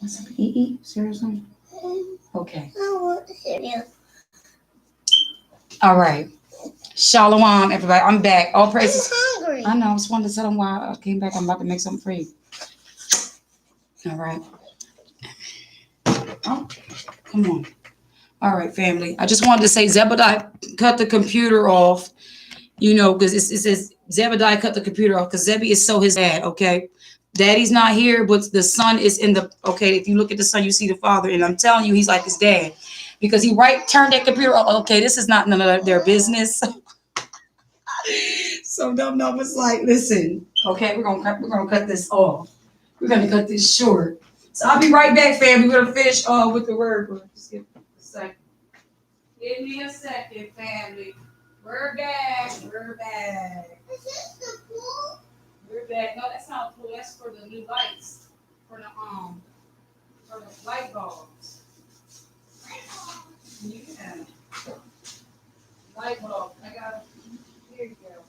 Something to eat? Seriously? Okay. I want cereal. All right. Shalom, everybody. I'm back. All praises. I'm hungry. I know. I just wanted to tell them why I came back. I'm about to make something for you. All right. Oh, come on. All right, family. I just wanted to say Zebediah cut the computer off, because it says Zebediah cut the computer off because Zebi is so his dad, okay? Daddy's not here, but the son is in the, okay, if you look at the son, you see the father, and I'm telling you, he's like his dad because he turned that computer off. Okay, this is not none of their business. So Dum was like, listen, okay, we're gonna cut this off. We're gonna cut this short. So I'll be right back, family. We're gonna finish with the word. Just give me a second. Give me a second, family. We're back. We're back. Is this the pool? We're back. No, that's not a pool. That's for the new lights. For the light bulbs. Yeah. Light bulbs. I got it. Here you go.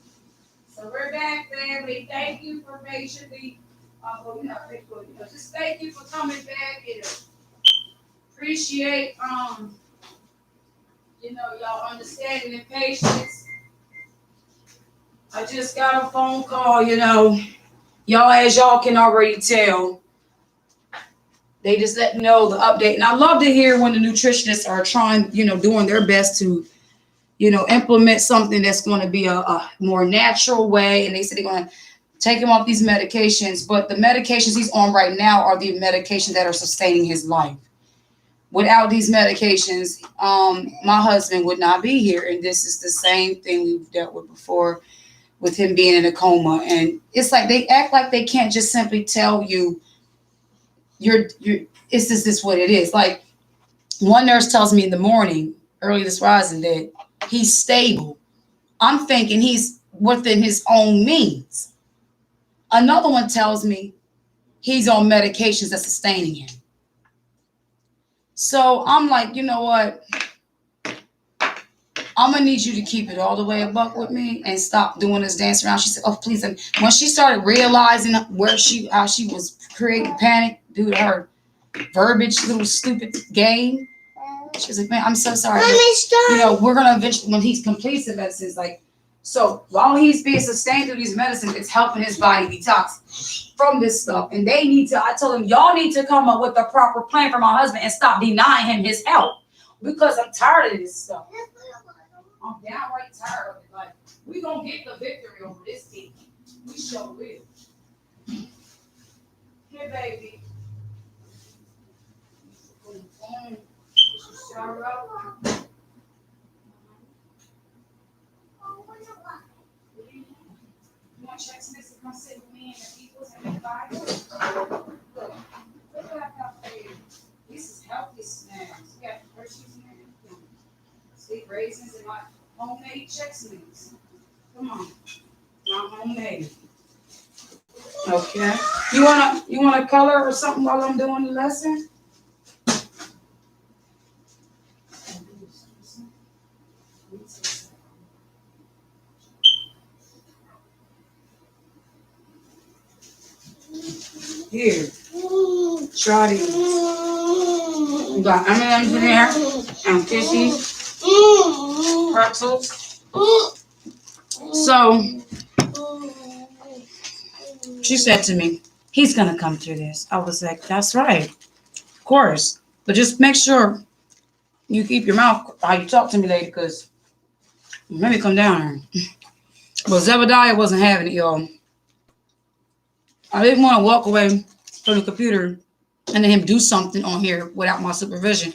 So we're back, family. Thank you for patiently. Well, you're not Facebook, just thank you for coming back and appreciate y'all understanding and patience. I just got a phone call, y'all, as y'all can already tell, they just let me know the update. And I love to hear when the nutritionists are trying, doing their best to, implement something that's going to be a more natural way. And they said they're going to take him off these medications, but the medications he's on right now are the medications that are sustaining his life. Without these medications, my husband would not be here. And this is the same thing we've dealt with before with him being in a coma. And it's like they act like they can't just simply tell you it's this what it is. Like one nurse tells me in the morning, early this rising, that he's stable. I'm thinking he's within his own means. Another one tells me he's on medications that's sustaining him. So I'm like, you know what? I'm going to need you to keep it all the way a buck with me and stop doing this dance around. She said, oh, please. And when she started realizing how she was creating panic due to her verbiage, little stupid game, she was like, man, I'm so sorry. We're going to eventually, when he completes the medicines, so while he's being sustained through these medicines, it's helping his body detox from this stuff. And I told him, y'all need to come up with a proper plan for my husband and stop denying him his help. Because I'm tired of this stuff. I'm downright tired of it. Like, we're going to get the victory over this team. We sure will. Here, baby. Shower up. You want Chex Mix to come sit with me and the peoples and the Bible? Look what I got for you. This is healthy snacks. We got Hershey's and everything. Sweet raisins and my homemade Chex Mix. Come on. My homemade. Okay. You wanna color or something while I'm doing the lesson? Here, try these. You got M&M's in there and Kisses, pretzels. So she said to me, he's gonna come through this. I was like, that's right, of course. But just make sure you keep your mouth how you talk to me, lady, because let me come down here. But Zebediah wasn't having it, y'all. I didn't want to walk away from the computer and then him do something on here without my supervision.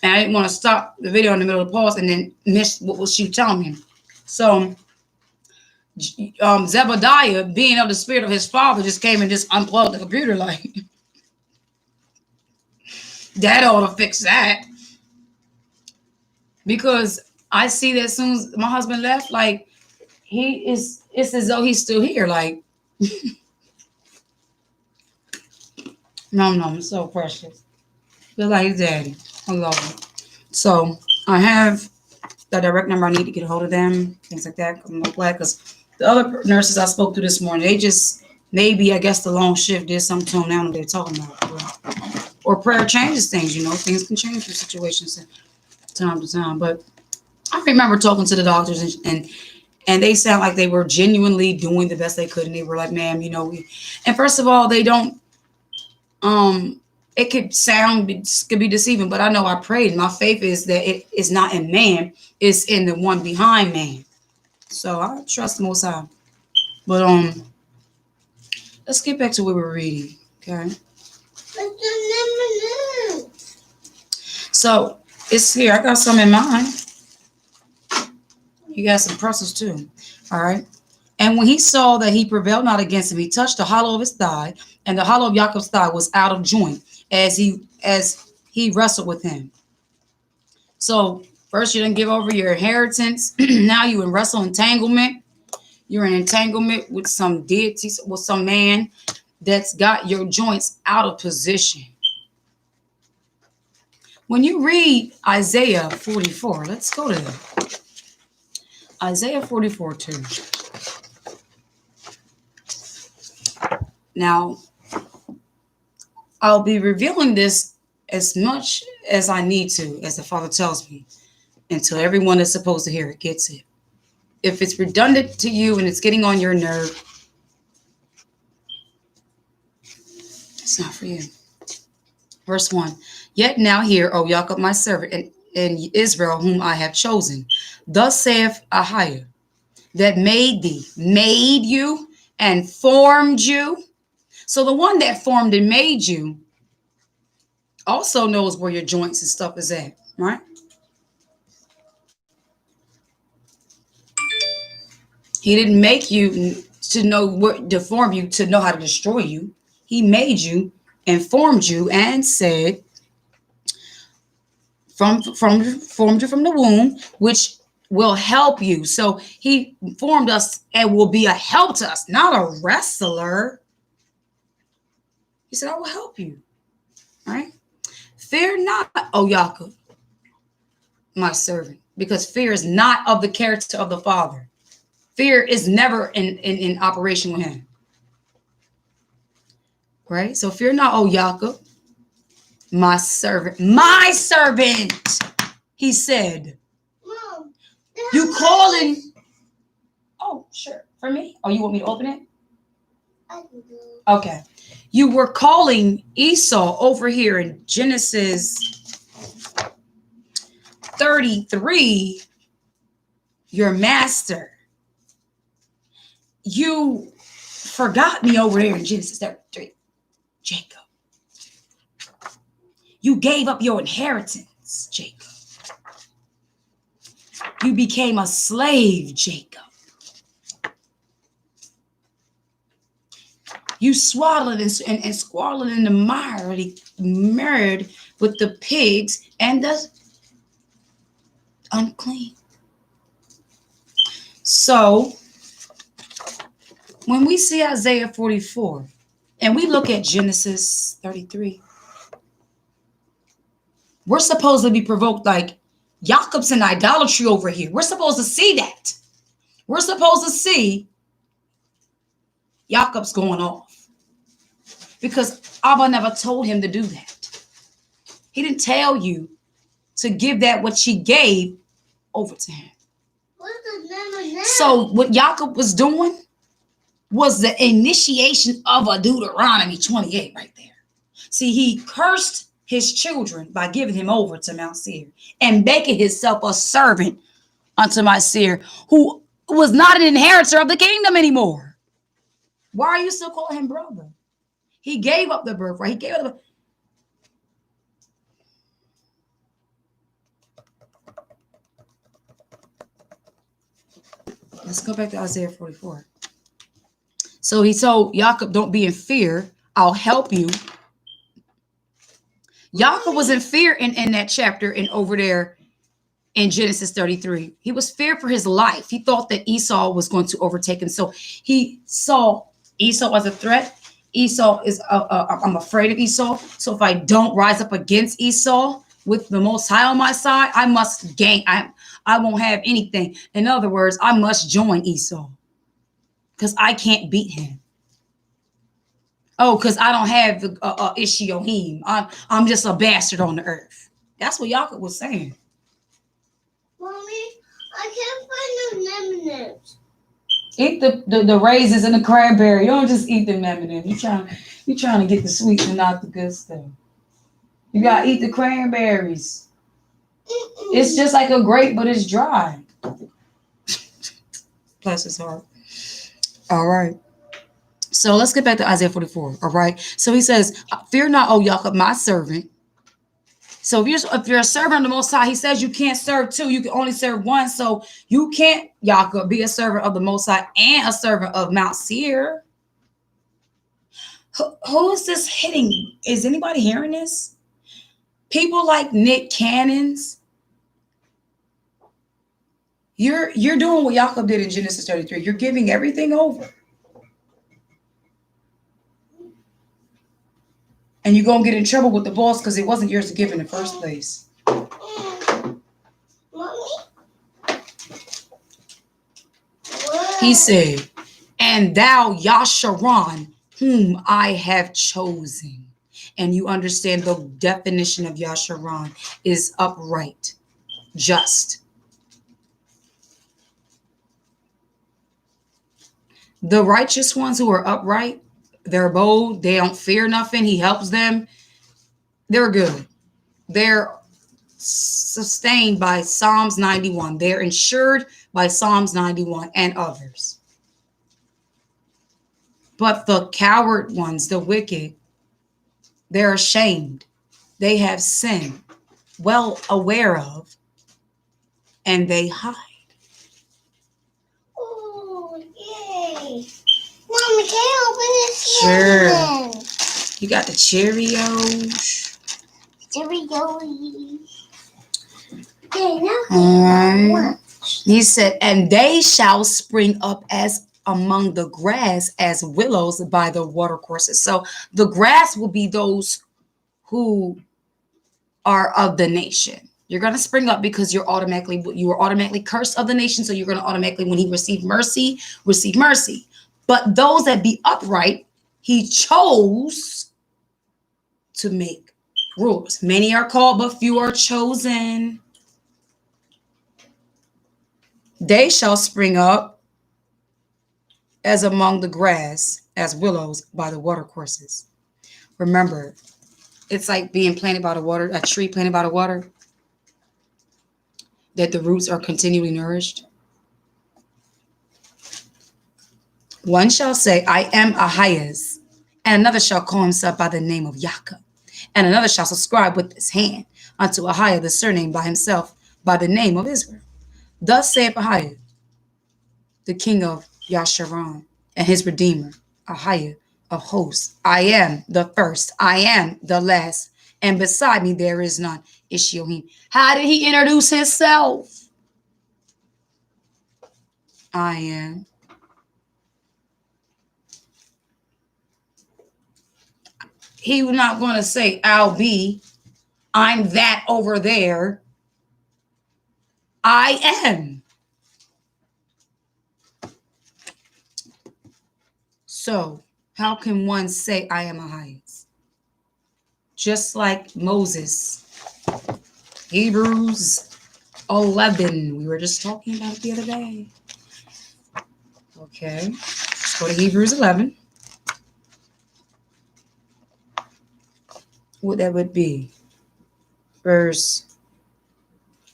And I didn't want to stop the video in the middle of the pause and then miss what was she telling him. So Zebediah, being of the spirit of his father, just came and just unplugged the computer like, that ought to fix that. Because I see that as soon as my husband left, like, it's as though he's still here, like, no, I'm so precious. Feel like his daddy. I love him. So I have the direct number. I need to get a hold of them, things like that. I'm glad because the other nurses I spoke to this morning, they just maybe I guess the long shift did something to them. Now they're talking about. or prayer changes things. Things can change your situations time to time. But I remember talking to the doctors, and they sound like they were genuinely doing the best they could, and they were like, "Ma'am, and first of all, they don't. It could be deceiving, but I know I prayed. My faith is that it is not in man; it's in the one behind man. So I trust the Most High. But let's get back to what we're reading. Okay. So it's here. I got some in mind. You got some pretzels too. All right. And when he saw that he prevailed not against him, he touched the hollow of his thigh, and the hollow of Jacob's thigh was out of joint as he wrestled with him. So first you didn't give over your inheritance. Now you in wrestle entanglement. You're in entanglement with some deity, with some man that's got your joints out of position. When you read Isaiah 44, let's go to that. Isaiah 44 too. Now, I'll be revealing this as much as I need to, as the Father tells me, until everyone that's supposed to hear it gets it. If it's redundant to you and it's getting on your nerve, it's not for you. Verse 1. Yet now hear, O Jacob, my servant, and Israel, whom I have chosen. Thus saith Ahiah, that made you, and formed you. So the one that formed and made you also knows where your joints and stuff is at, right? He didn't make you to know what to form you, to know how to destroy you. He made you and formed you and said, formed you from the womb, which will help you. So he formed us and will be a help to us, not a wrestler. He said, I will help you. Right? Fear not, O Jacob, my servant, because fear is not of the character of the Father. Fear is never in operation with him. Right? So fear not, O Jacob, my servant. My servant, he said. Mom, You calling? Oh, sure. For me? Oh, you want me to open it? I can do. Okay. You were calling Esau over here in Genesis 33, your master. You forgot me over there in Genesis 33, Jacob. You gave up your inheritance, Jacob. You became a slave, Jacob. You swaddled and squalling in the mire, married with the pigs and the unclean. So, when we see Isaiah 44 and we look at Genesis 33, we're supposed to be provoked like Jacob's in idolatry over here. We're supposed to see that. We're supposed to see Jacob's going off. Because Abba never told him to do that. He didn't tell you to give that what she gave over to him. What's the name of that? So what Jacob was doing was the initiation of a Deuteronomy 28 right there. See, he cursed his children by giving him over to Mount Seir and making himself a servant unto my Seir, who was not an inheritor of the kingdom anymore. Why are you still calling him brother? He gave up the birthright. He gave up the. Let's go back to Isaiah 44. So he told Jacob, don't be in fear. I'll help you. Jacob was in fear in that chapter and over there in Genesis 33. He was feared for his life. He thought that Esau was going to overtake him. So he saw Esau as a threat. Esau is, I'm afraid of Esau. So if I don't rise up against Esau with the Most High on my side, I must gain. I won't have anything. In other words, I must join Esau because I can't beat him. Oh, because I don't have the Ishiohim. I'm just a bastard on the earth. That's what Yaakov was saying. Mommy, I can't find the M&Ms. Eat the raisins and the cranberry. You don't just eat the M&M. You trying to get the sweet and not the good stuff. You gotta eat the cranberries. It's just like a grape, but it's dry. Bless his heart. All right. So let's get back to Isaiah 44. All right. So he says, "Fear not, O Yaakov, my servant." So if you're a servant of the Most High, he says you can't serve two. You can only serve one. So you can't, Yaakov, be a servant of the Most High and a servant of Mount Seir. Who is this hitting? Is anybody hearing this? People like Nick Cannons. You're doing what Yaakov did in Genesis 33. You're giving everything over. And you're going to get in trouble with the boss because it wasn't yours to give in the first place. Mommy? He said, "And thou, Yasharon, whom I have chosen." And you understand the definition of Yasharon is upright, just. The righteous ones who are upright, they're bold, they don't fear nothing, he helps them. They're good. They're sustained by Psalms 91. They're insured by Psalms 91 and others. But the coward ones, the wicked, they're ashamed. They have sin, well aware of, and they hide. Oh, yay. Mommy, can you open this Sure. again? You got the Cheerios. Cheerios. Okay, now Alright. He said, "And they shall spring up as among the grass, as willows by the watercourses." So the grass will be those who are of the nation. You're going to spring up because you were automatically cursed of the nation. So you're going to automatically, when he received mercy, receive mercy. But those that be upright, he chose to make rulers. Many are called, but few are chosen. They shall spring up as among the grass, as willows by the watercourses. Remember, it's like being planted by the water, a tree planted by the water, that the roots are continually nourished. One shall say, "I am Ahias," and another shall call himself by the name of Yaakov, and another shall subscribe with his hand unto Ahiah the surname by himself by the name of Israel. Thus saith Ahiah, the king of Yasharon, and his redeemer, Ahiah of hosts. "I am the first, I am the last, and beside me there is none." Ishiohim. How did he introduce himself? I am. He was not going to say, "I'll be. I'm that over there." I am. So, how can one say, "I am Ahias"? Just like Moses. Hebrews 11. We were just talking about it the other day. Okay. Let's go to Hebrews 11. What that would be? Verse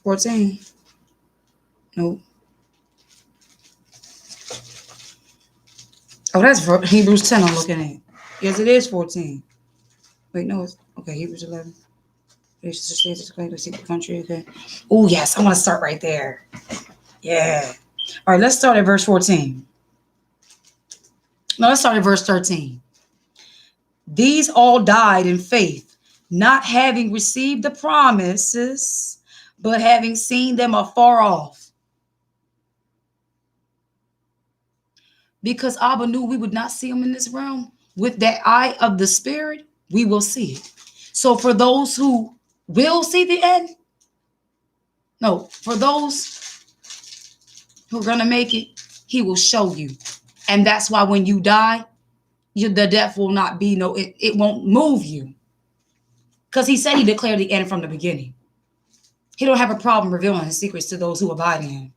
14. Nope. Oh, that's Hebrews 10 I'm looking at. Yes, it is 14. Wait, no, it's okay. Hebrews 11. Let's see the country. Okay. Oh, yes. I want to start right there. Yeah. All right, let's start at verse 14. No, let's start at verse 13. "These all died in faith, not having received the promises, but having seen them afar off." Because Abba knew we would not see him in this realm. With that eye of the spirit, we will see it. So for those who will see the end, no, for those who are going to make it, he will show you. And that's why when you die, the death will not be it won't move you. Because he said he declared the end from the beginning. He don't have a problem revealing his secrets to those who abide in him.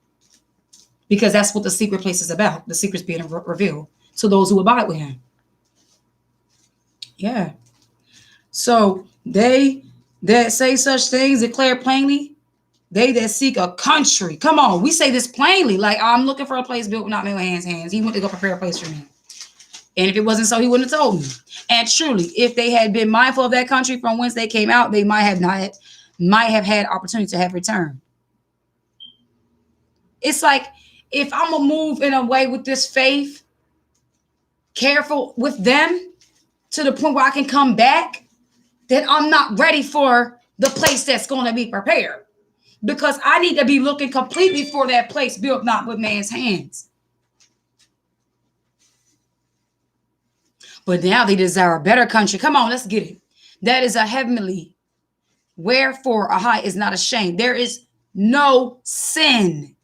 Because that's what the secret place is about. The secrets being revealed to those who abide with him. Yeah. So they that say such things declare plainly, they that seek a country. Come on, we say this plainly. Like, I'm looking for a place built not made with hands. He went to go prepare a place for me. And if it wasn't so, he wouldn't have told me. And truly, if they had been mindful of that country from whence they came out, they might have had opportunity to have returned. It's like, if I'm gonna move in a way with this faith, careful with them to the point where I can come back, then I'm not ready for the place that's going to be prepared, because I need to be looking completely for that place built not with man's hands. But now they desire a better country. Come on, let's get it. That is a heavenly. Wherefore a high is not ashamed. There is no sin.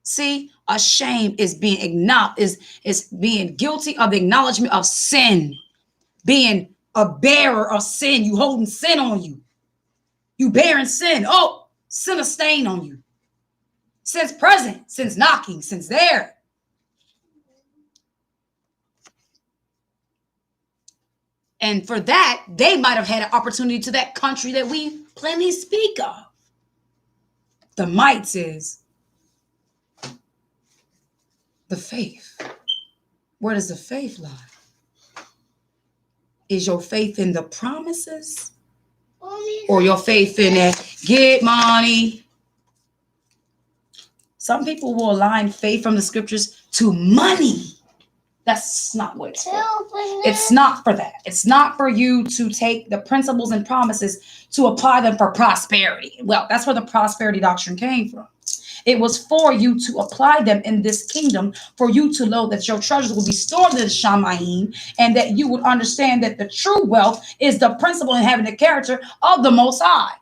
See, ashamed is being acknowledged, is being guilty of the acknowledgement of sin, being a bearer of sin. You holding sin on you. You bearing sin. Oh, sin a stain on you. Sin's present, sin's knocking, sin's there. And for that, they might have had an opportunity to that country that we plainly speak of. The might is the faith. Where does the faith lie? Is your faith in the promises? Or your faith in that get money? Some people will align faith from the scriptures to money. That's not what it's for. It's not for that. It's not for you to take the principles and promises to apply them for prosperity. Well, that's where the prosperity doctrine came from. It was for you to apply them in this kingdom, for you to know that your treasures will be stored in the Shamayim, and that you would understand that the true wealth is the principle and having the character of the Most High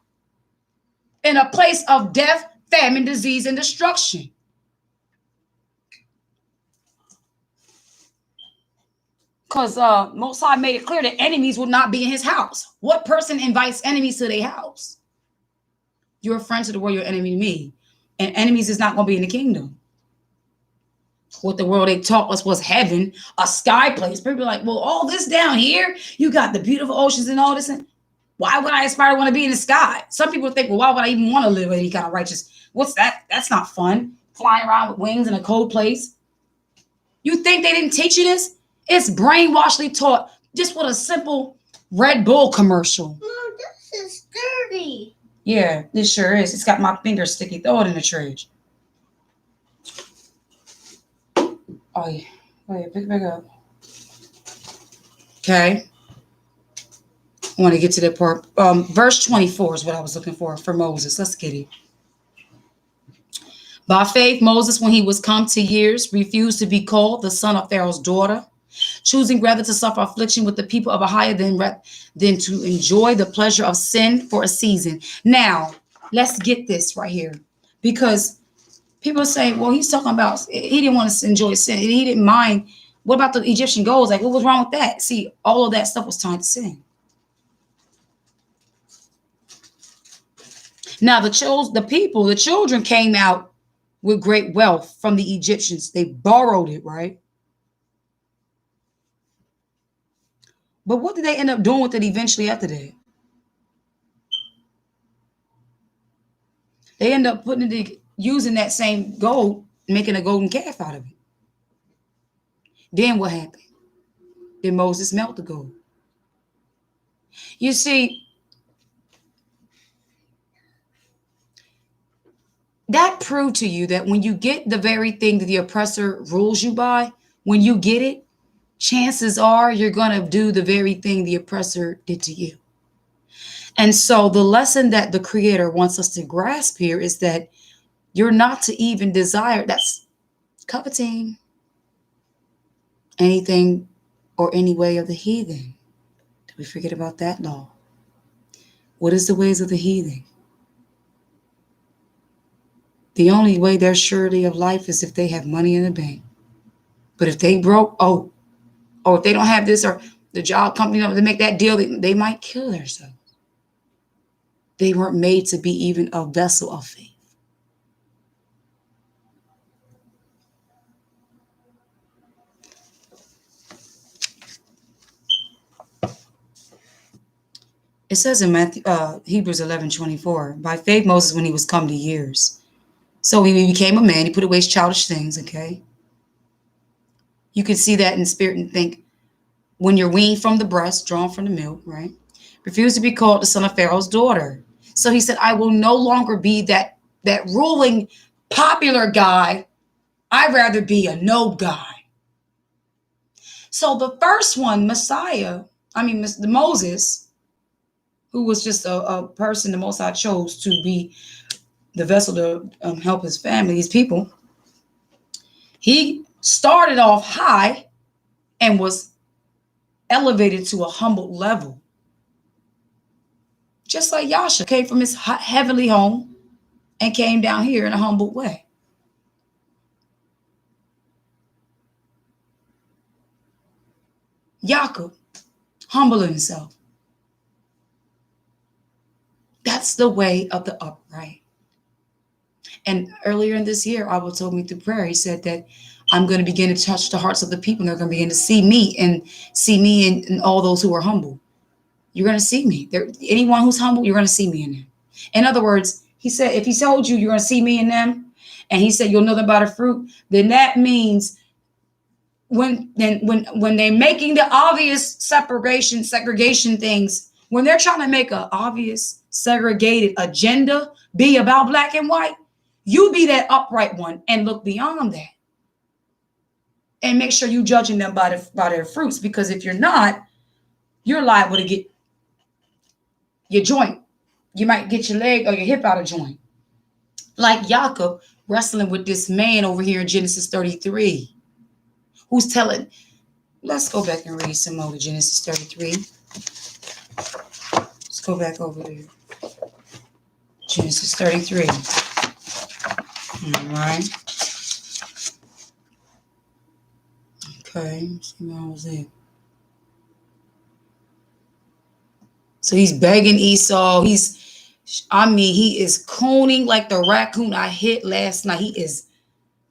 in a place of death, famine, disease, and destruction. Because Most High made it clear that enemies would not be in his house. What person invites enemies to their house? You're a friend to the world, you're an enemy to me. And enemies is not going to be in the kingdom. What the world they taught us was heaven, a sky place. People are like, well, all this down here, you got the beautiful oceans and all this. And why would I aspire to want to be in the sky? Some people think, well, why would I even want to live any kind of righteous? What's that? That's not fun. Flying around with wings in a cold place. You think they didn't teach you this? It's brainwashedly taught just with a simple Red Bull commercial. Mom, this is dirty. Yeah, this sure is. It's got my finger sticky. Throw it in the trash. Oh, yeah. Oh, yeah. Pick it back up. Okay. I want to get to that part. Verse 24 is what I was looking for Moses. Let's get it. By faith, Moses, when he was come to years, refused to be called the son of Pharaoh's daughter, choosing rather to suffer affliction with the people of a higher than to enjoy the pleasure of sin for a season. Now, let's get this right here, because people say, well, he's talking about he didn't want to enjoy sin. He didn't mind. What about the Egyptian goals? Like, what was wrong with that? See, all of that stuff was tied to sin. Now, the children came out with great wealth from the Egyptians. They borrowed it, right? But what did they end up doing with it eventually after that? They end up using that same gold, making a golden calf out of it. Then what happened? Then Moses melted the gold. You see, that proved to you that when you get the very thing that the oppressor rules you by, when you get it, chances are you're going to do the very thing the oppressor did to you. And so the lesson that the Creator wants us to grasp here is that you're not to even desire, that's coveting, anything or any way of the heathen. Did we forget about that law? What is the ways of the heathen? The only way they're surety of life is if they have money in the bank. But if they broke, or if they don't have this, or the job company, to make that deal, they might kill themselves. They weren't made to be even a vessel of faith. It says in Hebrews 11:24, by faith Moses, when he was come to years. So he became a man. He put away his childish things, okay? You can see that in spirit and think, when you're weaned from the breast, drawn from the milk, right? Refused to be called the son of Pharaoh's daughter. So he said, I will no longer be that ruling, popular guy. I'd rather be a no guy. So the first one, Moses, who was just a person the Most High chose to be the vessel to help his family, his people. He started off high and was elevated to a humble level. Just like Yasha came from his heavenly home and came down here in a humble way. Yaakov humbling himself. That's the way of the upright. And earlier in this year, Abba told me through prayer, he said that I'm going to begin to touch the hearts of the people. And they're going to begin to see me and all those who are humble. You're going to see me. Anyone who's humble, you're going to see me in them. In other words, he said, if he told you you're going to see me in them, and he said you'll know them by the fruit, then that means when they're making the obvious segregation things, when they're trying to make an obvious segregated agenda be about black and white, you be that upright one and look beyond that. And make sure you're judging them by their fruits, because if you're not, you're liable to get your joint. You might get your leg or your hip out of joint. Like Yaakov wrestling with this man over here in Genesis 33, who's telling, let's go back and read some more of Genesis 33. Let's go back over there. Genesis 33. All right. Okay, let's see where I was at. So he's begging Esau. He is cooning like the raccoon I hit last night. He is,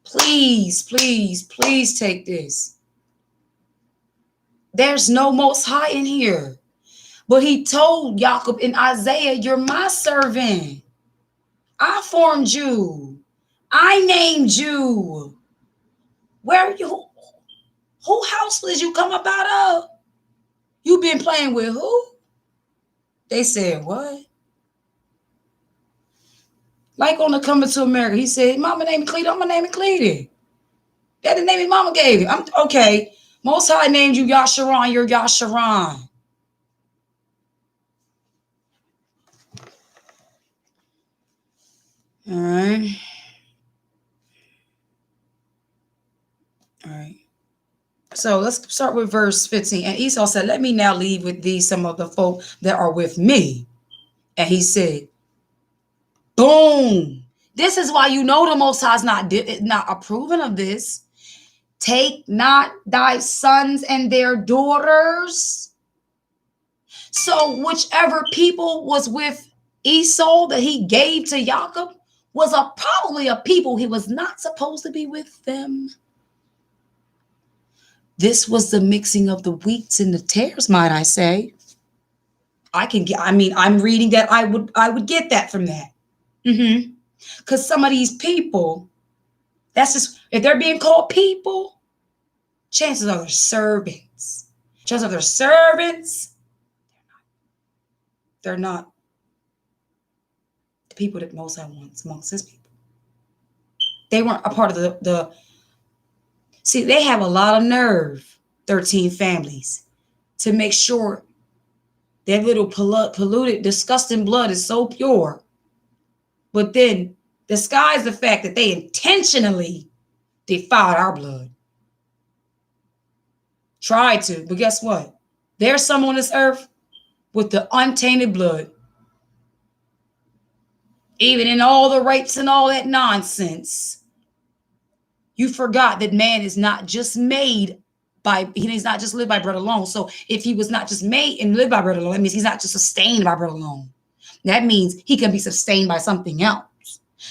please, please, please take this. There's no Most High in here. But he told Jacob in Isaiah, you're my servant. I formed you. I named you. Where you? Who house did you come up out of? You been playing with who? They said, what? Like on the Coming to America, he said, Mama named me Cleety. I'm going to name it Cleety. That's the name his mama gave him. Okay. Most High named you Yasharon. You're Yasharon. All right. All right. So let's start with verse 15. And Esau said, let me now leave with thee some of the folk that are with me. And he said, boom. This is why you know the Most High is not approving of this. Take not thy sons and their daughters. So whichever people was with Esau that he gave to Jacob was probably a people he was not supposed to be with them. This was the mixing of the wheats and the tares, might I say. I'm reading that I would get that from that. Because some of these people, that's just, if they're being called people, chances are they're servants. Chances are they're servants. They're not the people that Most High wants amongst his people. They weren't a part of the see, they have a lot of nerve, 13 families, to make sure their little polluted, disgusting blood is so pure. But then disguise the fact that they intentionally defiled our blood. Tried to, but guess what? There's some on this earth with the untainted blood. Even in all the rapes and all that nonsense, you forgot that man is not just made he's not just live by bread alone. So if he was not just made and live by bread alone, that means he's not just sustained by bread alone. That means he can be sustained by something else.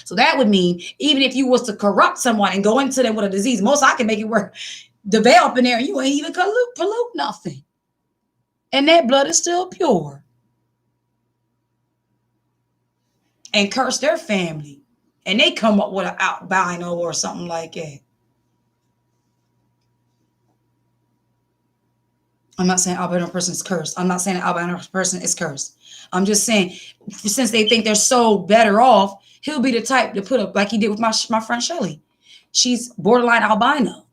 So that would mean even if you was to corrupt someone and go into them with a disease, most I can make it work, develop in there, and you ain't even pollute nothing. And that blood is still pure. And curse their family. And they come up with an albino or something like that. I'm not saying albino person is cursed. I'm not saying an albino person is cursed. I'm just saying, since they think they're so better off, he'll be the type to put up, like he did with my friend Shelly. She's borderline albino.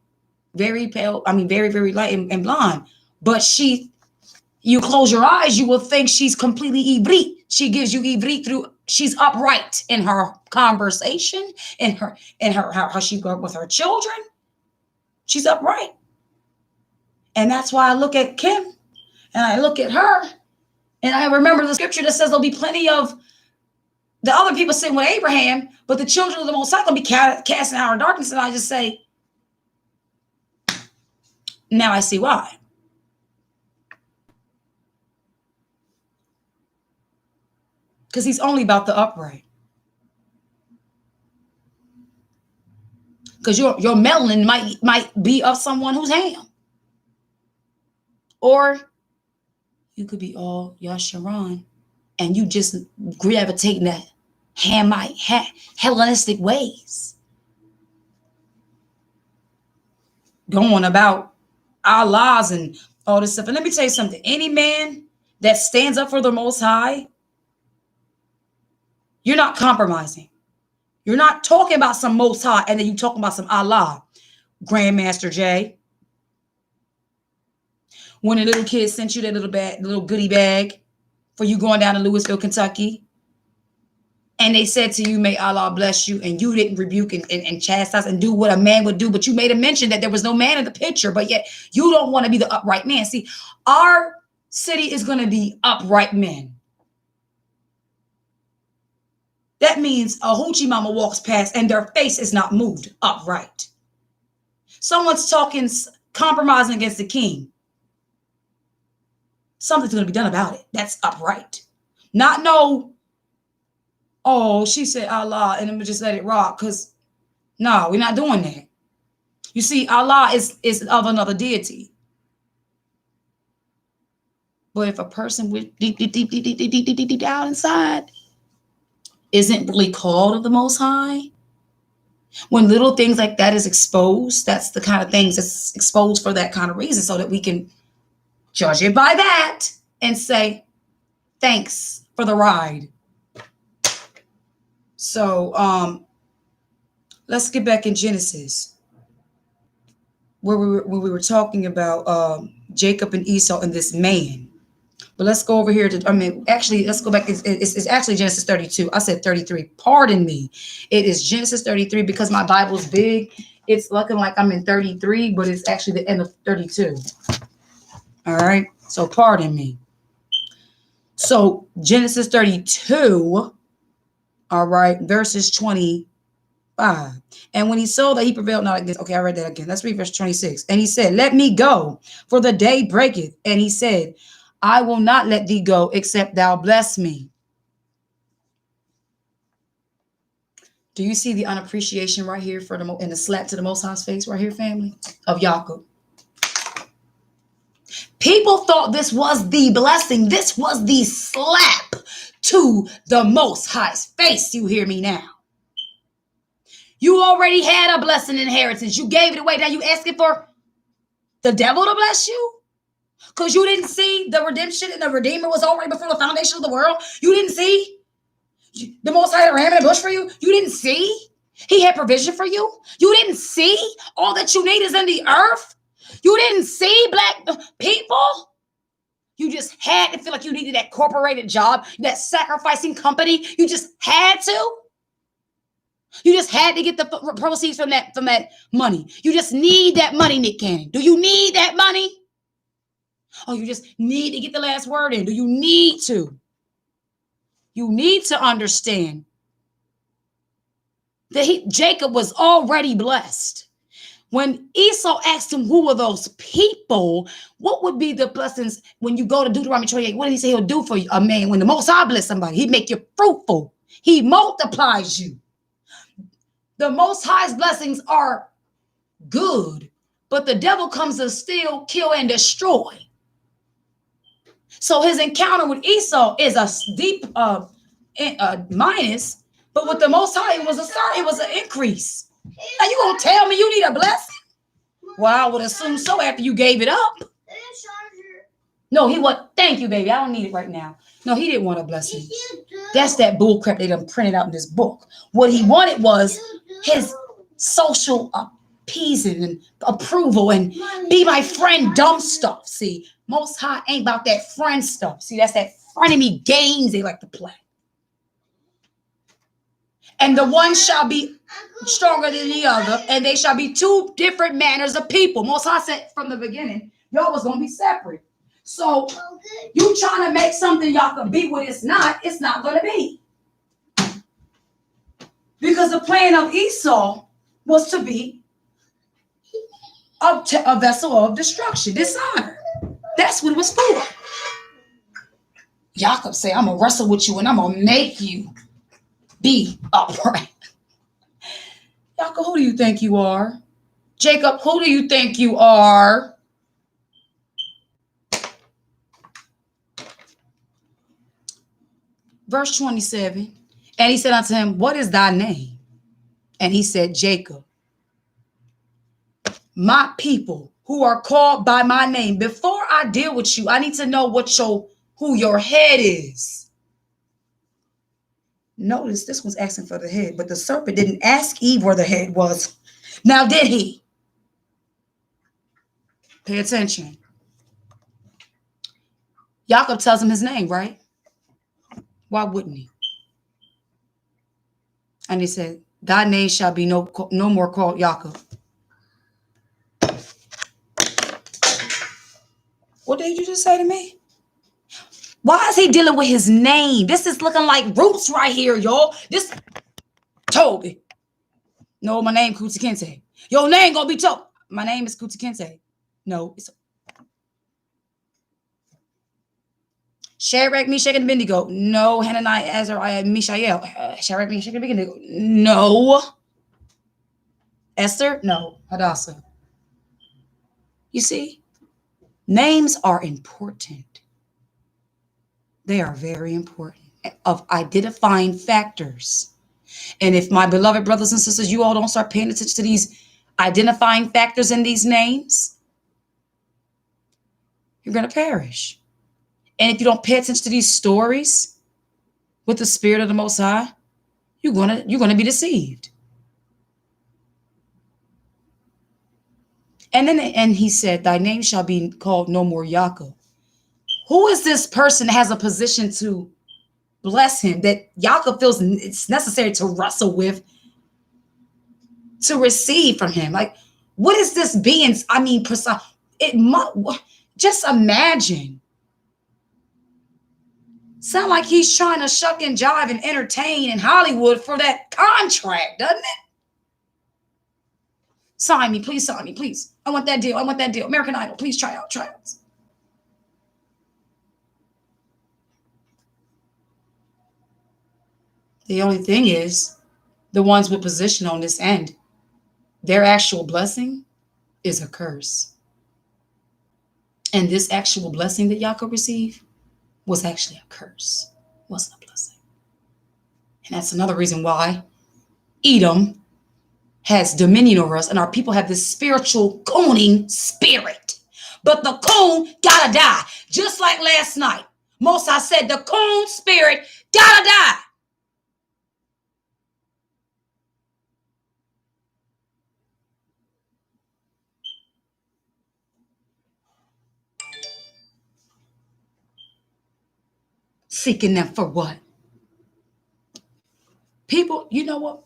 Very pale, very, very light and blonde. But you close your eyes, you will think she's completely ivrit. She gives you ivrit through, she's upright in her conversation, in her how she grew up with her children. She's upright. And that's why I look at Kim and I look at her and I remember the scripture that says there'll be plenty of the other people sitting with Abraham, but the children of the Most High will be cast in outer darkness. And I just say, now I see why. Because he's only about the upright. Because your melanin might be of someone who's ham. Or you could be all Yasharon and you just gravitating that Hamite, Hellenistic ways. Going about Allahs and all this stuff. And let me tell you something. Any man that stands up for the Most High, you're not compromising. You're not talking about some Most High and then you talking about some Allah. Grandmaster Jay. When a little kid sent you that little goodie bag for you going down to Louisville, Kentucky, and they said to you, may Allah bless you, and you didn't rebuke and chastise and do what a man would do, but you made a mention that there was no man in the picture, but yet you don't want to be the upright man. See, our city is going to be upright men. That means a hoochie mama walks past and their face is not moved upright. Someone's compromising against the king. Something's going to be done about it. That's upright. Not no, oh, she said Allah and then we just let it rock. Because no, we're not doing that. You see, Allah is of another deity. But if a person with deep down inside isn't really called of the Most High, when little things like that is exposed, that's the kind of things that's exposed for that kind of reason, so that we can judge it by that and say, thanks for the ride. So let's get back in Genesis, where we were talking about Jacob and Esau and this man. But let's go over here to, actually, let's go back. It's actually Genesis 32. I said 33. Pardon me. It is Genesis 33 because my Bible's big. It's looking like I'm in 33, but it's actually the end of 32. All right. So pardon me. So Genesis 32, all right, verses 25. And when he saw that he prevailed not against, okay, I read that again. Let's read verse 26. And he said, let me go, for the day breaketh. And he said, I will not let thee go, except thou bless me. Do you see the unappreciation right here for and the slap to the Most High's face right here, family, of Jacob? People thought this was the blessing. This was the slap to the Most High's face. You hear me now? You already had a blessing inheritance. You gave it away. Now you asking for the devil to bless you? Because you didn't see the redemption and the Redeemer was already before the foundation of the world. You didn't see the Most High had a ram in a bush for you. You didn't see he had provision for you. You didn't see all that you need is in the earth. You didn't see black people. You just had to feel like you needed that corporated job, that sacrificing company. You just had to. You just had to get the proceeds from that money. You just need that money, Nick Cannon. Do you need that money? Oh, you just need to get the last word in. Do you need to? You need to understand that Jacob was already blessed. When Esau asked him who were those people, what would be the blessings when you go to Deuteronomy 28? What did he say he'll do for you? A man, when the Most High bless somebody, he make you fruitful. He multiplies you. The Most High's blessings are good, but the devil comes to steal, kill, and destroy. So his encounter with Esau is a deep minus, but with the Most High, it was an increase. Now you gonna tell me you need a blessing? Well, I would assume so after you gave it up. No, he was. Thank you, baby. I don't need it right now. No, he didn't want a blessing. That's that bull crap they done printed out in this book. What he wanted was his social appeasing and approval and be my friend dumb stuff. See, Most High ain't about that friend stuff. See, that's that frenemy games they like to play. And the one shall be stronger than the other, and they shall be two different manners of people. Most High said from the beginning, y'all was gonna be separate. So you trying to make something y'all can be what it's not gonna be. Because the plan of Esau was to be a vessel of destruction, dishonor. That's what it was for. Jacob say, I'm gonna wrestle with you and I'm gonna make you be upright. Jacob, who do you think you are? Jacob, who do you think you are? Verse 27. And he said unto him, what is thy name? And he said, Jacob. My people who are called by my name. Before I deal with you, I need to know who your head is. Notice this was asking for the head, but the serpent didn't ask Eve where the head was. Now, did he? Pay attention. Jacob tells him his name, right? Why wouldn't he? And he said, thy name shall be no more called Jacob. What did you just say to me? Why is he dealing with his name? This is looking like roots right here, y'all. This Toby. No, my name Kuti Kente. Your name gonna be Toby. My name is Kuti Kente. No, it's Shadrach, Meshach, and Abednego. No, Hananiah, Azariah, Mishael. Shadrach, Meshach, and Abednego. No. Esther? No. Hadassah. You see, names are important. They are very important of identifying factors. And if my beloved brothers and sisters, you all don't start paying attention to these identifying factors in these names, you're going to perish. And if you don't pay attention to these stories with the Spirit of the Most High, you're gonna be deceived. And then he said, thy name shall be called no more Jacob. Who is this person that has a position to bless him that Jacob feels it's necessary to wrestle with, to receive from him? Like, what is this being? I mean, just imagine. Sound like he's trying to shuck and jive and entertain in Hollywood for that contract, doesn't it? Sign me, please sign me, please. I want that deal. I want that deal. American Idol, please try out. The only thing is, the ones with position on this end, their actual blessing is a curse. And this actual blessing that Jacob received was actually a curse. It wasn't a blessing. And that's another reason why Edom has dominion over us, and our people have this spiritual cooning spirit. But the coon gotta die. Just like last night. Most I said the coon spirit gotta die. Seeking them for what? People, you know what?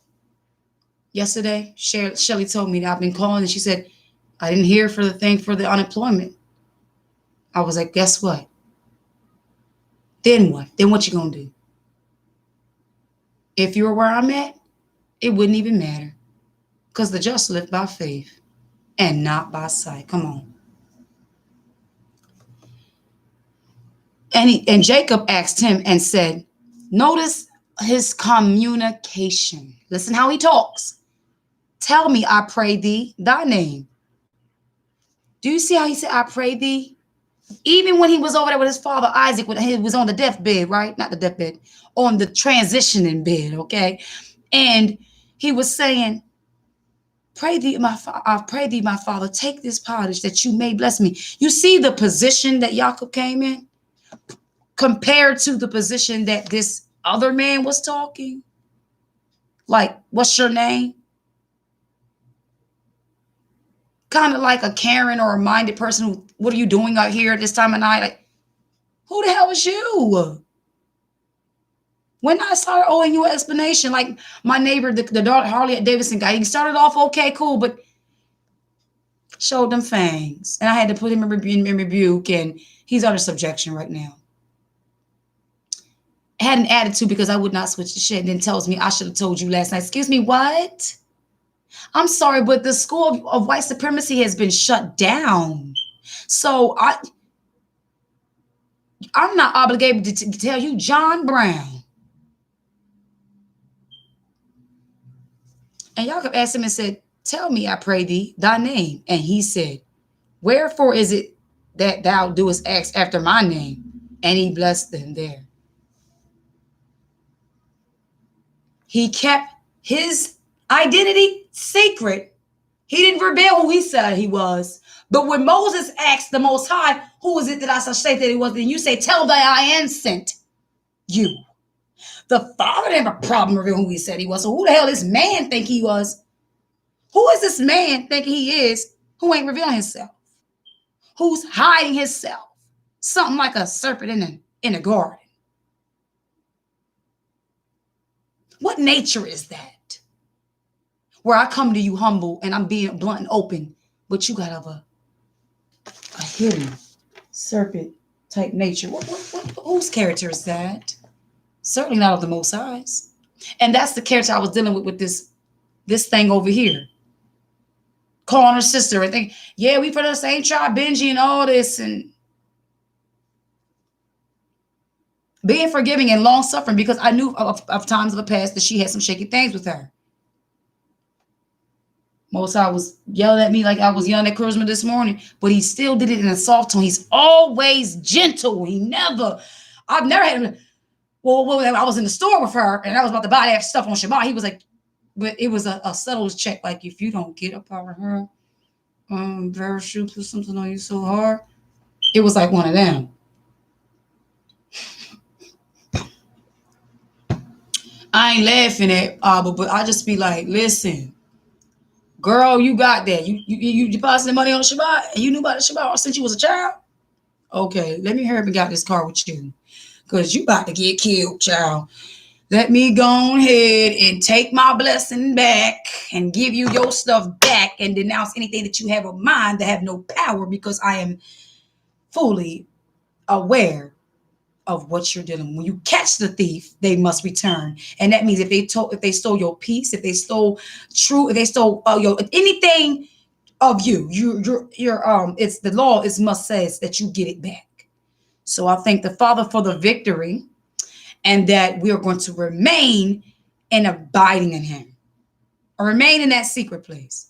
Yesterday, Shelly told me that I've been calling, and she said, I didn't hear for the unemployment. I was like, guess what? Then what? Then what you gonna do? If you were where I'm at, it wouldn't even matter. Because the just live by faith. and not by sight. Come on. And Jacob asked him and said, notice his communication. Listen how he talks. Tell me, I pray thee, thy name. Do you see how he said, I pray thee? Even when he was over there with his father Isaac, when he was on the deathbed, right? Not the deathbed, on the transitioning bed, okay? And he was saying, pray thee, I pray thee, my father, take this pottage that you may bless me. You see the position that Jacob came in compared to the position that this other man was talking? Like, what's your name? Kind of like a Karen or a minded person who, what are you doing out here at this time of night? Like, who the hell is you? When I started owing you an explanation, like my neighbor, the daughter Harley Davidson guy, he started off okay, cool, but showed them fangs. And I had to put him in rebuke, and he's under subjection right now. I had an attitude because I would not switch the shit, and then tells me I should have told you last night. Excuse me, what? I'm sorry, but the school of white supremacy has been shut down. So I'm not obligated to tell you, John Brown. And Jacob asked him and said, tell me, I pray thee, thy name. And he said, wherefore is it that thou doest ask after my name? And he blessed them there. He kept his identity secret. He didn't reveal who he said he was. But when Moses asked the Most High, who is it that I shall say that he was? Then you say, tell that I am sent you. The Father didn't have a problem revealing who he said he was. So who the hell this man think he was? Who is this man thinking he is who ain't revealing himself? Who's hiding himself? Something like a serpent in a garden. What nature is that? Where I come to you humble and I'm being blunt and open, but you got a hidden serpent type nature. Whose character is that? Certainly not of the Most High's. And that's the character I was dealing with this thing over here. Calling her sister and think, yeah, we from the same tribe, Benji and all this, and being forgiving and long suffering because I knew of times of the past that she had some shaky things with her. Most High was yelling at me like I was yelling at Kuzma this morning, but he still did it in a soft tone. He's always gentle. I've never had him. Well, I was in the store with her and I was about to buy that stuff on Shabbat. He was like, but it was a subtle check. Like, if you don't get up out of her, parachute put something on you so hard. It was like one of them. I ain't laughing at Abba, but I just be like, listen, girl, you got that. You deposited money on Shabbat and you knew about the Shabbat since you was a child? Okay, let me hurry up and get this car with you. Because you about to get killed, child. Let me go ahead and take my blessing back and give you your stuff back and denounce anything that you have of mine that have no power because I am fully aware of what you're dealing with. When you catch the thief, they must return. And that means if they stole your peace, if they stole if they stole anything of you, it's the law must says that you get it back. So I thank the Father for the victory and that we are going to remain and abiding in him. Or remain in that secret place.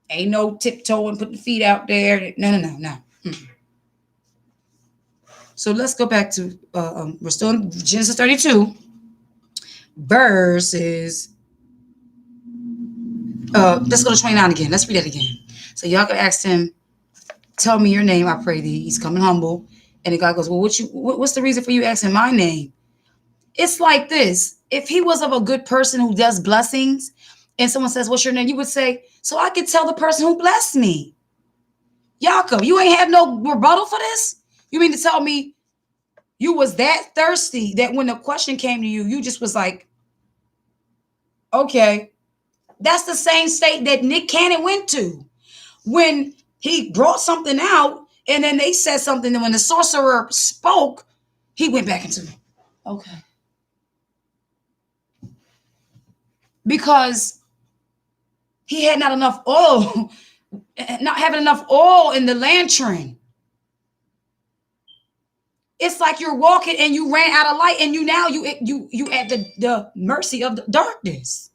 Ain't no tiptoeing, putting feet out there. No. Mm-mm. So let's go back to, we're still in Genesis 32, verses, let's go to 29 again. Let's read that again. So Jacob asked him, tell me your name, I pray thee. He's coming humble. And the guy goes, well, what's the reason for you asking my name? It's like this. If he was of a good person who does blessings and someone says, what's your name? You would say, so I could tell the person who blessed me. Jacob, you ain't have no rebuttal for this? You mean to tell me you was that thirsty that when the question came to you, you just was like, okay. That's the same state that Nick Cannon went to when he brought something out and then they said something. And when the sorcerer spoke, he went back into, okay. Because he had not enough oil not having enough oil in the lantern. It's like you're walking and you ran out of light, and you at the mercy of the darkness.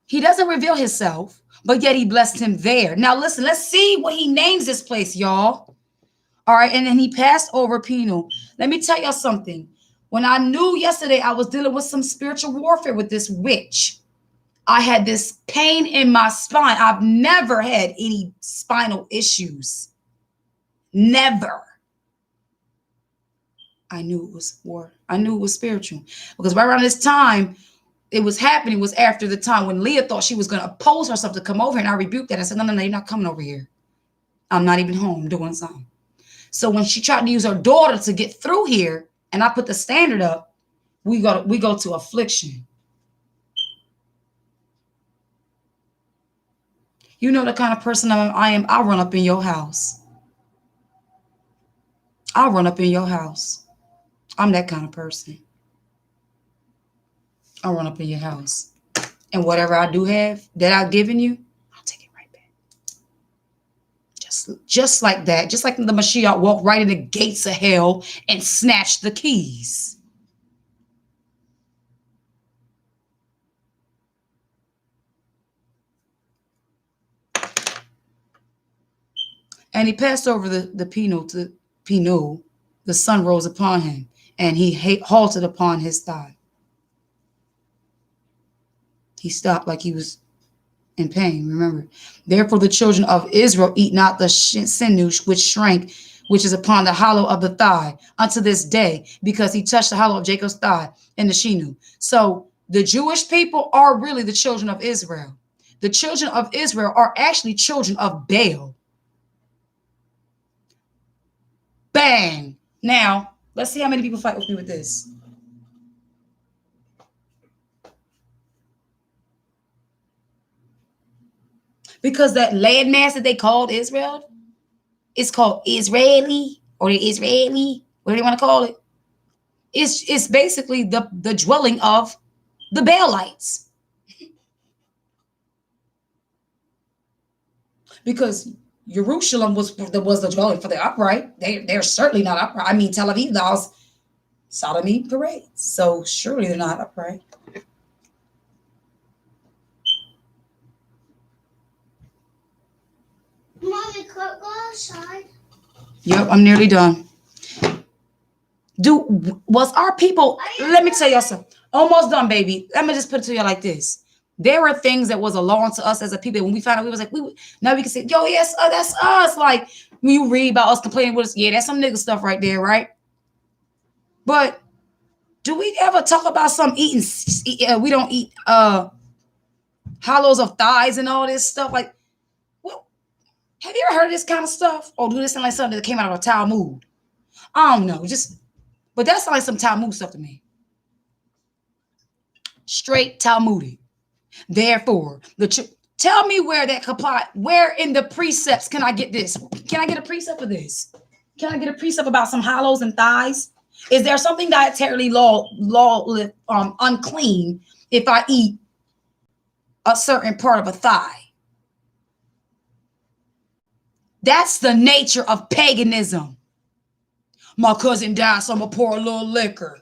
He doesn't reveal himself, but yet he blessed him there. Now listen, let's see what he names this place, y'all. All right, and then he passed over Peniel. Let me tell y'all something. When I knew yesterday I was dealing with some spiritual warfare with this witch, I had this pain in my spine. I've never had any spinal issues. Never. I knew it was war. I knew it was spiritual. Because right around this time, it was happening was after the time when Leah thought she was going to oppose herself to come over here. And I rebuked that. I said, no, you're not coming over here. I'm not even home doing something. So when she tried to use her daughter to get through here, and I put the standard up, we go to affliction. You know the kind of person I am. I'll run up in your house. I'll run up in your house. I'm that kind of person. I'll run up in your house. And whatever I do have that I've given you, I'll take it right back. Just like that. Just like the Mashiach walked right in the gates of hell and snatched the keys. And he passed over the Peniel. The sun rose upon him, and he halted upon his thigh. He stopped like he was in pain, remember. Therefore the children of Israel eat not the sinew which shrank, which is upon the hollow of the thigh, unto this day, because he touched the hollow of Jacob's thigh in the sinew. So the Jewish people are really the children of Israel. The children of Israel are actually children of Baal. Bang. Now, let's see how many people fight with me with this. Because that landmass that they called Israel, it's called Israeli, or the Israeli, what do you want to call it? It's basically the dwelling of the Baalites. Because Jerusalem was the dwelling for the upright. They're certainly not upright. I mean, Tel Aviv laws sodomy parades, so surely they're not upright. Mommy, could go outside. Yep, I'm nearly done. Was our people? Let me tell y'all something. Almost done, baby. Let me just put it to you like this. There were things that was a law to us as a people. When we found out, we was like, now we can say, yo, yes, that's us. Like when you read about us complaining with us, yeah, that's some nigga stuff right there, right? But do we ever talk about some eating? We don't eat hollows of thighs and all this stuff. Like, well, have you ever heard of this kind of stuff? Or do this sound like something that came out of a Talmud? I don't know. But that sounds like some Talmud stuff to me. Straight Talmudic. Therefore, tell me where that comply. Where in the precepts can I get this? Can I get a precept for this? Can I get a precept about some hollows and thighs? Is there something dietarily unclean if I eat a certain part of a thigh? That's the nature of paganism. My cousin died, so I'm gonna pour a little liquor.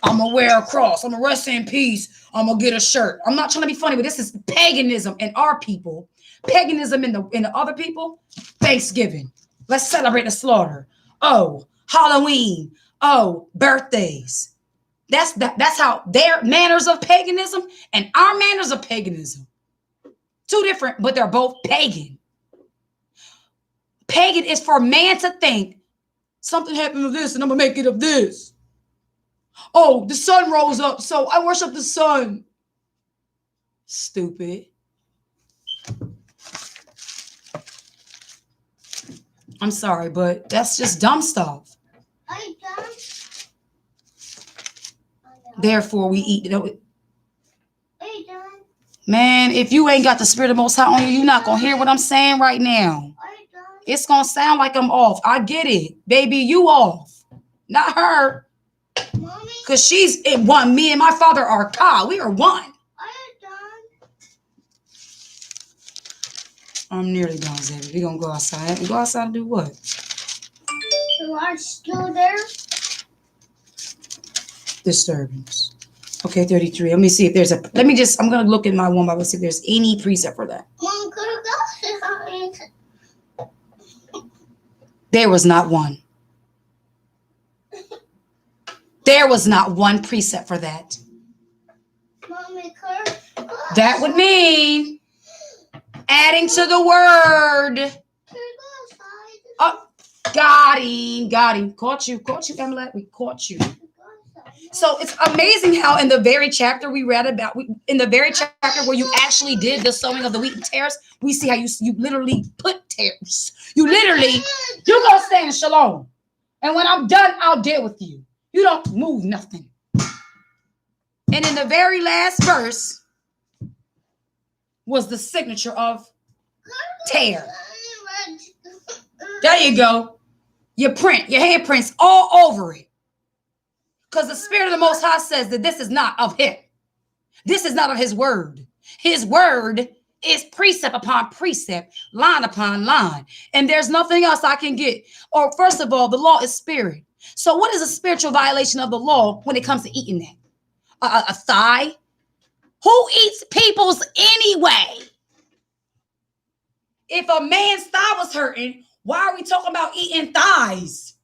I'm gonna wear a cross. I'm gonna rest in peace. I'm gonna get a shirt. I'm not trying to be funny, but this is paganism in our people. Paganism in the other people. Thanksgiving. Let's celebrate the slaughter. Oh, Halloween. Oh, birthdays. That's how their manners of paganism and our manners of paganism. Two different, but they're both pagan. Pagan is for man to think something happened to this and I'm gonna make it of this. Oh, the sun rose up, so I worship the sun. Stupid. I'm sorry, but that's just dumb stuff. Are you done? Therefore, we eat. Are you done? Man, if you ain't got the Spirit of Most High on you, you're not going to hear what I'm saying right now. Are you done? It's going to sound like I'm off. I get it. Baby, you off. Not her. Mommy, Because she's in one. Me and my father are Ka. We are one. are you done? I'm nearly done, Xavier. We gonna go outside. Go outside and do what? You are still there? Disturbance. Okay, 33. Let me see if there's a. I'm gonna look in my one Bible, see if there's any precept for that. Mom, could you go say something? There was not one. There was not one precept for that. Mommy, could you go That would mean adding to the word. Could you go outside? Oh, got him. Caught you, Emilet. We caught you. Go outside. So it's amazing how in the very chapter we read about, in the very chapter where you actually did the sowing of the wheat and tares, we see how you literally put tares. You gonna stay in shalom. And when I'm done, I'll deal with you. You don't move nothing. And in the very last verse was the signature of tear. There you go. Your handprints all over it. Because the Spirit of the Most High says that this is not of him. This is not of his word. His word is precept upon precept, line upon line. And there's nothing else I can get. Or first of all, the law is spirit. So what is a spiritual violation of the law when it comes to eating that? A thigh? Who eats people's anyway? If a man's thigh was hurting, why are we talking about eating thighs?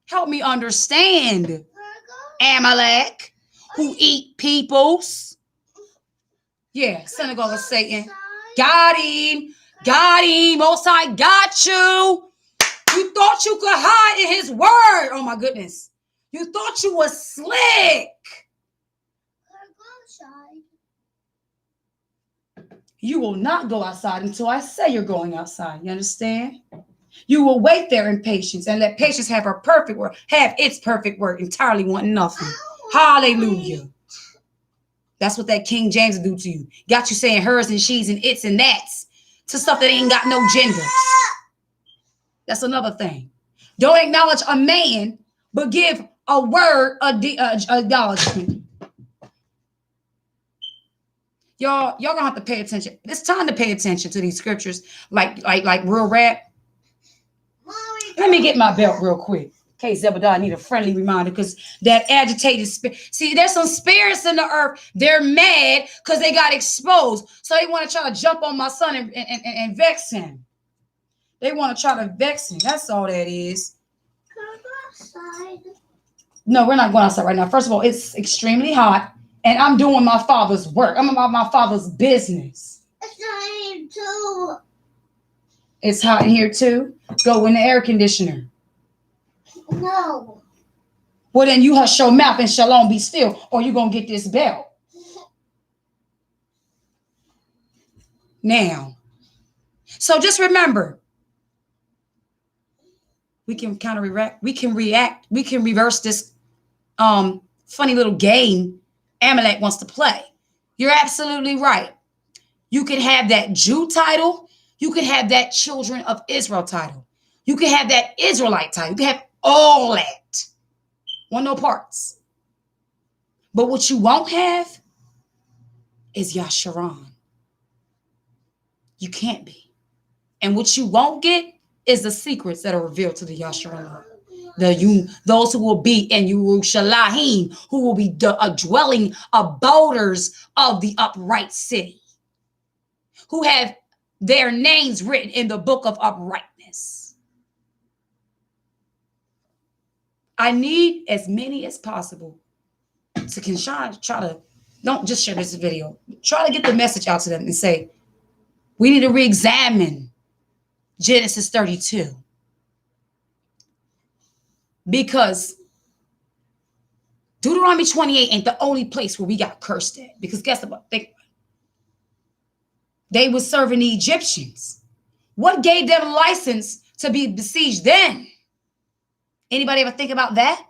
Help me understand. Amalek, who eat peoples. Yeah, synagogue of Satan. Got him. Most High got you. You thought you could hide in his word. Oh my goodness. You thought you was slick. You will not go outside until I say you're going outside. You understand? You will wait there in patience and let patience have its perfect work, entirely wanting nothing. Hallelujah. That's what that King James will do to you. Got you saying hers and she's and its and that's to stuff that ain't got no genders. That's another thing. Don't acknowledge a man, but give a word acknowledgement. Y'all gonna have to pay attention. It's time to pay attention to these scriptures, like real rap. Let me get my belt real quick. In case Zebediah need a friendly reminder, because that agitated spirit. See, there's some spirits in the earth. They're mad because they got exposed. So they want to try to jump on my son and vex him. They want to try to vex him. That's all that is. No, we're not going outside right now. First of all, it's extremely hot, and I'm doing my father's work. I'm about my father's business. It's hot in here too. It's hot in here too. Go in the air conditioner. No. Well, then you hush your mouth and shalom be still, or you're going to get this belt. Now, so just remember, we can counteract, we can react, we can reverse this funny little game Amalek wants to play. You're absolutely right. You can have that Jew title. You can have that Children of Israel title. You can have that Israelite title. You can have all that. Want no parts. But what you won't have is Yasharon. You can't be. And what you won't get is the secrets that are revealed to the Yasharon. Those who will be in Yerushalayim, who will be dwelling aboders of the upright city, who have their names written in the book of uprightness. I need as many as possible to try to, don't just share this video, try to get the message out to them and say, we need to re-examine Genesis 32. Because Deuteronomy 28 ain't the only place where we got cursed at. Because guess what? They were serving the Egyptians. What gave them license to be besieged then? Anybody ever think about that?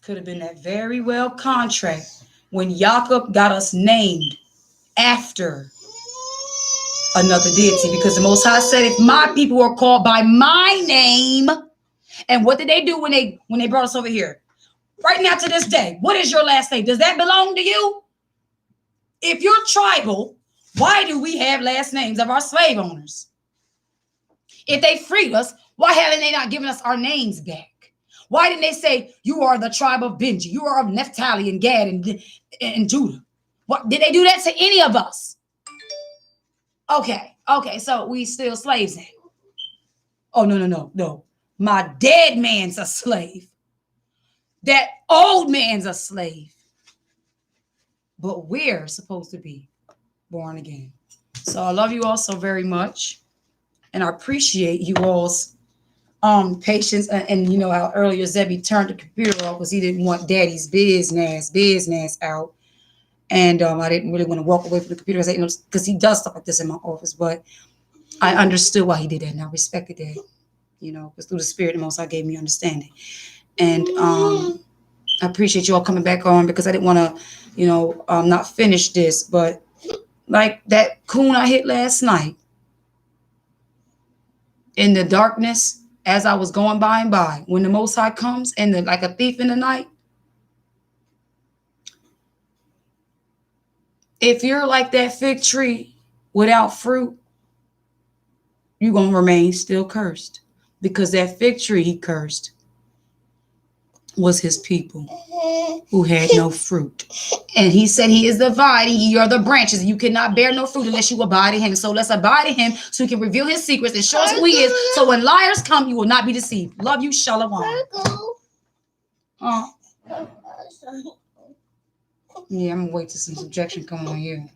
Could have been that very well contract when Jacob got us named after another deity, because the Most High said, if my people are called by my name, and what did they do when they brought us over here? Right now to this day, what is your last name? Does that belong to you? If you're tribal, why do we have last names of our slave owners? If they freed us, why haven't they not given us our names back? Why didn't they say, you are the tribe of Benji, you are of Naphtali and Gad and Judah? What did they do that to any of us? Okay, so we still slaves now. Oh, no. My dead man's a slave. That old man's a slave. But we're supposed to be born again. So I love you all so very much. And I appreciate you all's patience. And you know how earlier Zebby turned the computer off because he didn't want daddy's business out. And I didn't really want to walk away from the computer because he does stuff like this in my office. But I understood why he did that, and I respected that. You know, because through the Spirit, the Most High gave me understanding. And I appreciate you all coming back on, because I didn't want to, you know, not finish this. But like that coon I hit last night, in the darkness, as I was going by and by, when the Most High comes and like a thief in the night, if you're like that fig tree without fruit, you're going to remain still cursed, because that fig tree he cursed was his people who had no fruit. And he said he is the vine, and ye are the branches. You cannot bear no fruit unless you abide in him. So let's abide in him so he can reveal his secrets and show us who he is. So when liars come, you will not be deceived. Love you, Shalom. Yeah, I'm going to wait till some subjection come on you.